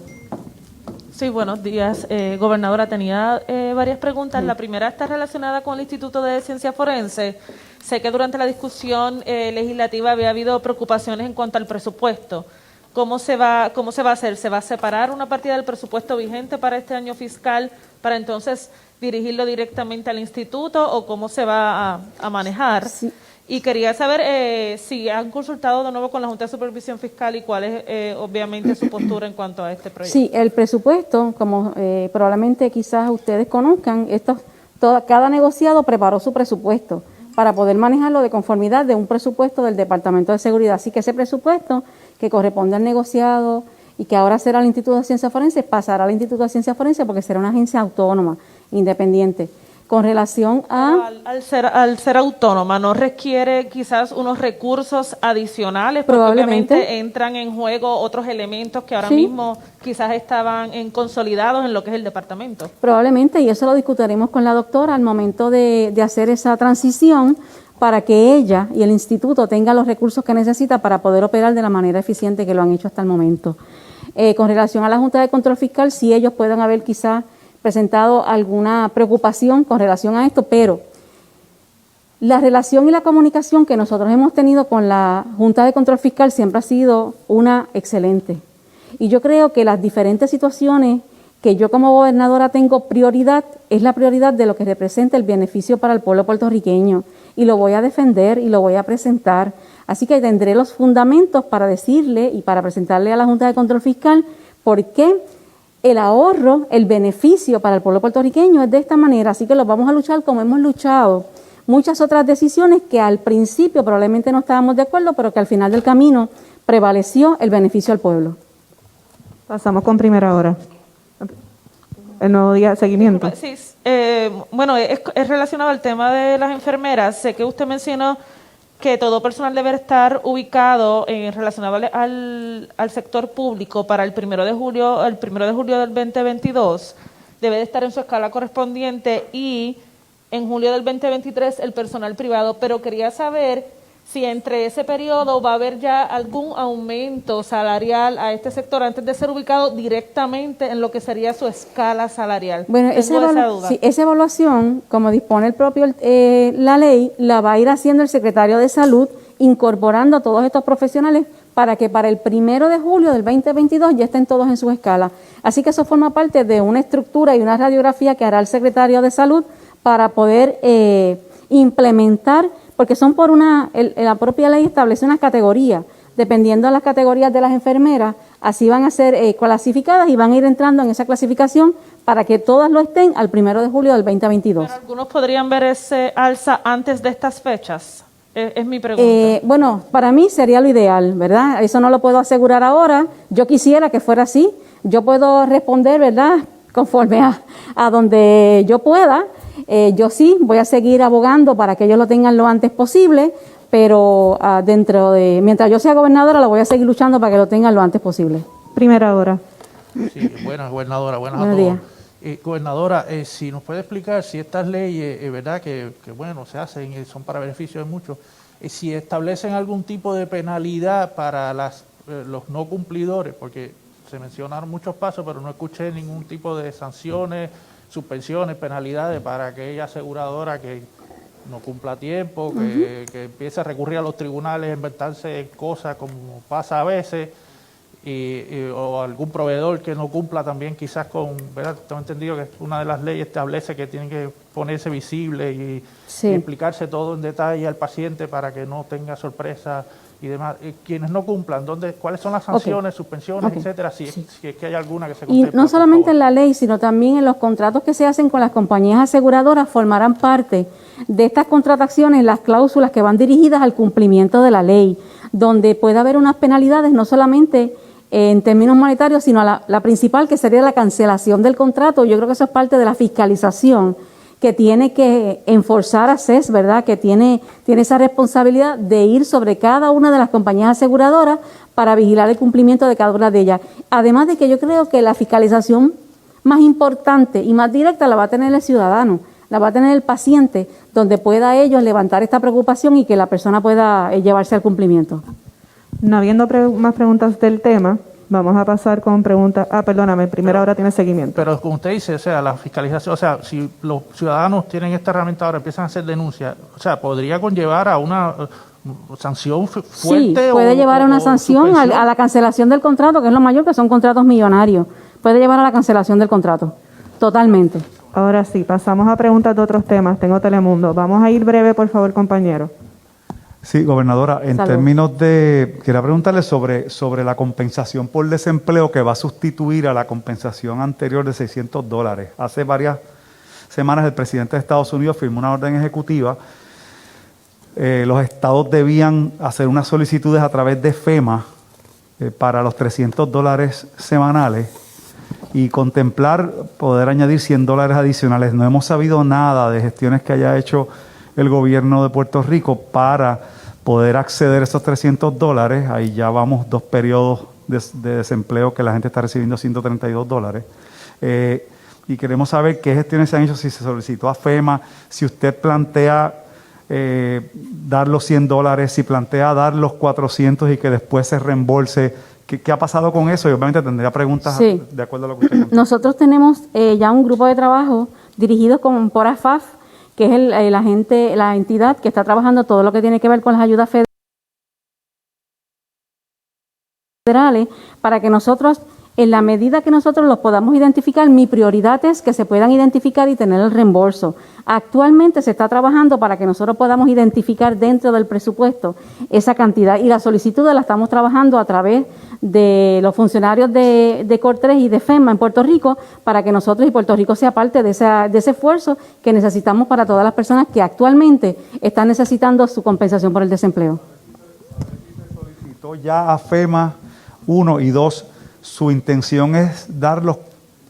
Sí, buenos días. Gobernadora, tenía varias preguntas. La primera está relacionada con el Instituto de Ciencias Forenses. Sé que durante la discusión legislativa había habido preocupaciones en cuanto al presupuesto. ¿Cómo se va a hacer? ¿Se va a separar una partida del presupuesto vigente para este año fiscal para entonces dirigirlo directamente al instituto o cómo se va a manejar? Sí. Y quería saber si han consultado de nuevo con la Junta de Supervisión Fiscal y cuál es obviamente su postura en cuanto a este proyecto. Sí, el presupuesto, como probablemente quizás ustedes conozcan, cada negociado preparó su presupuesto para poder manejarlo de conformidad de un presupuesto del Departamento de Seguridad. Así que ese presupuesto que corresponde al negociado y que ahora será el Instituto de Ciencias Forenses, pasará al Instituto de Ciencias Forenses porque será una agencia autónoma, independiente. Con relación a... Al ser autónoma, ¿no requiere quizás unos recursos adicionales? Porque obviamente entran en juego otros elementos que ahora mismo quizás estaban consolidados en lo que es el departamento. Probablemente, y eso lo discutiremos con la doctora al momento de hacer esa transición para que ella y el instituto tengan los recursos que necesita para poder operar de la manera eficiente que lo han hecho hasta el momento. Con relación a la Junta de Control Fiscal, sí ellos pueden haber quizás presentado alguna preocupación con relación a esto, pero la relación y la comunicación que nosotros hemos tenido con la Junta de Control Fiscal siempre ha sido una excelente. Y yo creo que las diferentes situaciones que yo como gobernadora tengo prioridad, es la prioridad de lo que representa el beneficio para el pueblo puertorriqueño. Y lo voy a defender y lo voy a presentar. Así que tendré los fundamentos para decirle y para presentarle a la Junta de Control Fiscal por qué el ahorro, el beneficio para el pueblo puertorriqueño es de esta manera. Así que lo vamos a luchar como hemos luchado muchas otras decisiones que al principio probablemente no estábamos de acuerdo, pero que al final del camino prevaleció el beneficio al pueblo. Pasamos con Primera Hora. El Nuevo Día, seguimiento. Sí, bueno, es relacionado al tema de las enfermeras. Sé que usted mencionó que todo personal debe estar ubicado relacionado al sector público para el 1 de julio del 2022. Debe de estar en su escala correspondiente y en julio del 2023 el personal privado. Pero quería saber si entre ese periodo va a haber ya algún aumento salarial a este sector antes de ser ubicado directamente en lo que sería su escala salarial. Bueno, esa evaluación, como dispone el propio la ley, la va a ir haciendo el secretario de Salud, incorporando a todos estos profesionales para que para el 1 de julio del 2022 ya estén todos en su escala. Así que eso forma parte de una estructura y una radiografía que hará el secretario de Salud para poder implementar, porque son por la propia ley establece unas categorías, dependiendo de las categorías de las enfermeras, así van a ser clasificadas y van a ir entrando en esa clasificación para que todas lo estén al 1 de julio del 2022. Pero algunos podrían ver ese alza antes de estas fechas, es mi pregunta. Bueno, para mí sería lo ideal, ¿verdad? Eso no lo puedo asegurar ahora, yo quisiera que fuera así. yo puedo responder, ¿verdad?, conforme a donde yo pueda. Yo sí voy a seguir abogando para que ellos lo tengan lo antes posible, pero mientras yo sea gobernadora, lo voy a seguir luchando para que lo tengan lo antes posible. Primera hora. Sí, buenas, gobernadora, buenas Buenos a todos. días. Gobernadora, si nos puede explicar si estas leyes, verdad, que bueno, se hacen y son para beneficio de muchos, si establecen algún tipo de penalidad para los no cumplidores, porque se mencionaron muchos pasos, pero no escuché ningún tipo de sanciones, suspensiones, penalidades para aquella aseguradora que no cumpla a tiempo, que empiece a recurrir a los tribunales, a inventarse cosas como pasa a veces, o algún proveedor que no cumpla también quizás con, ¿verdad? Tengo entendido que una de las leyes establece que tienen que ponerse visible y explicarse todo en detalle al paciente para que no tenga sorpresa y demás. Quienes no cumplan, ¿cuáles son las sanciones, suspensiones, etcétera? Si es que hay alguna que se contempla. Y no solamente en la ley, sino también en los contratos que se hacen con las compañías aseguradoras formarán parte de estas contrataciones las cláusulas que van dirigidas al cumplimiento de la ley, donde puede haber unas penalidades no solamente en términos monetarios, sino la principal, que sería la cancelación del contrato. Yo creo que eso es parte de la fiscalización que tiene que enforzar a CES, ¿verdad?, que tiene esa responsabilidad de ir sobre cada una de las compañías aseguradoras para vigilar el cumplimiento de cada una de ellas. Además de que yo creo que la fiscalización más importante y más directa la va a tener el ciudadano, la va a tener el paciente, donde pueda ellos levantar esta preocupación y que la persona pueda llevarse al cumplimiento. No habiendo más preguntas del tema, vamos a pasar con preguntas. Perdóname, primera hora tiene seguimiento. Pero como usted dice, o sea, la fiscalización, o sea, si los ciudadanos tienen esta herramienta ahora, empiezan a hacer denuncias, o sea, podría conllevar a una sanción fuerte. Sí, puede llevar a una sanción, a la cancelación del contrato, que es lo mayor, que son contratos millonarios. Puede llevar a la cancelación del contrato, totalmente. Ahora sí, pasamos a preguntas de otros temas. Tengo Telemundo. Vamos a ir breve, por favor, compañero. Sí, gobernadora, en términos de, quería preguntarle sobre la compensación por desempleo que va a sustituir a la compensación anterior de $600. Hace varias semanas el presidente de Estados Unidos firmó una orden ejecutiva. Los estados debían hacer unas solicitudes a través de FEMA para los $300 semanales y contemplar poder añadir $100 adicionales. No hemos sabido nada de gestiones que haya hecho el gobierno de Puerto Rico para poder acceder a esos $300. Ahí ya vamos 2 periodos de desempleo que la gente está recibiendo $132. Y queremos saber qué gestiones se han hecho, si se solicitó a FEMA, si usted plantea dar los $100, si plantea dar los 400 y que después se reembolse. ¿Qué ha pasado con eso? Y obviamente tendría preguntas de acuerdo a lo que usted contó. Nosotros tenemos ya un grupo de trabajo dirigido por AFAF, que es la entidad que está trabajando todo lo que tiene que ver con las ayudas federales, para que nosotros, en la medida que nosotros los podamos identificar, mi prioridad es que se puedan identificar y tener el reembolso. Actualmente se está trabajando para que nosotros podamos identificar dentro del presupuesto esa cantidad, y la solicitud la estamos trabajando a través de los funcionarios de COR3 y de FEMA en Puerto Rico, para que nosotros y Puerto Rico sea parte de ese esfuerzo que necesitamos para todas las personas que actualmente están necesitando su compensación por el desempleo. Se solicitó ya a FEMA, 1 y 2, su intención es dar los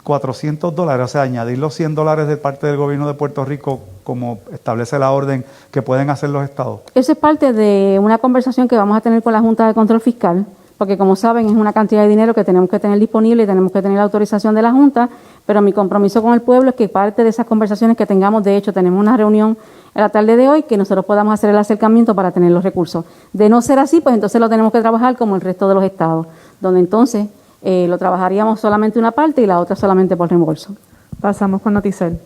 $400, o sea, añadir los $100 de parte del gobierno de Puerto Rico, como establece la orden que pueden hacer los estados. Eso es parte de una conversación que vamos a tener con la Junta de Control Fiscal, porque como saben es una cantidad de dinero que tenemos que tener disponible y tenemos que tener la autorización de la Junta, pero mi compromiso con el pueblo es que parte de esas conversaciones que tengamos, de hecho tenemos una reunión en la tarde de hoy, que nosotros podamos hacer el acercamiento para tener los recursos. De no ser así, pues entonces lo tenemos que trabajar como el resto de los estados, donde entonces lo trabajaríamos solamente una parte y la otra solamente por reembolso. Pasamos con Noticel.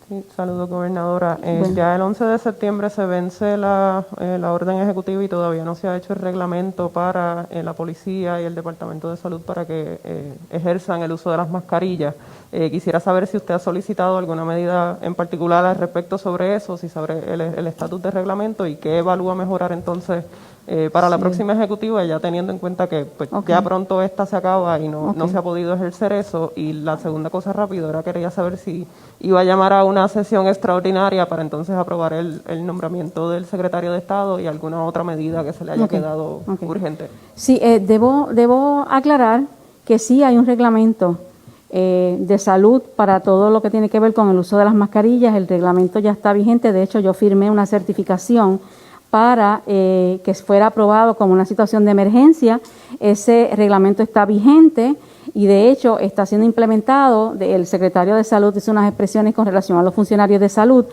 Sí, saludos, gobernadora. Ya el 11 de septiembre se vence la orden ejecutiva y todavía no se ha hecho el reglamento para la policía y el Departamento de Salud para que ejerzan el uso de las mascarillas. Quisiera saber si usted ha solicitado alguna medida en particular al respecto sobre eso, si sabe el estatus de reglamento y qué evalúa mejorar entonces para la próxima ejecutiva, ya teniendo en cuenta que pues, ya pronto esta se acaba y no se ha podido ejercer eso. Y la segunda cosa rápido era quería saber si iba a llamar a una sesión extraordinaria para entonces aprobar el nombramiento del secretario de Estado y alguna otra medida que se le haya quedado urgente. Sí, debo aclarar que sí hay un reglamento de salud para todo lo que tiene que ver con el uso de las mascarillas. El reglamento ya está vigente. De hecho, yo firmé una certificación para que fuera aprobado como una situación de emergencia. Ese reglamento está vigente y de hecho está siendo implementado. El secretario de Salud hizo unas expresiones con relación a los funcionarios de salud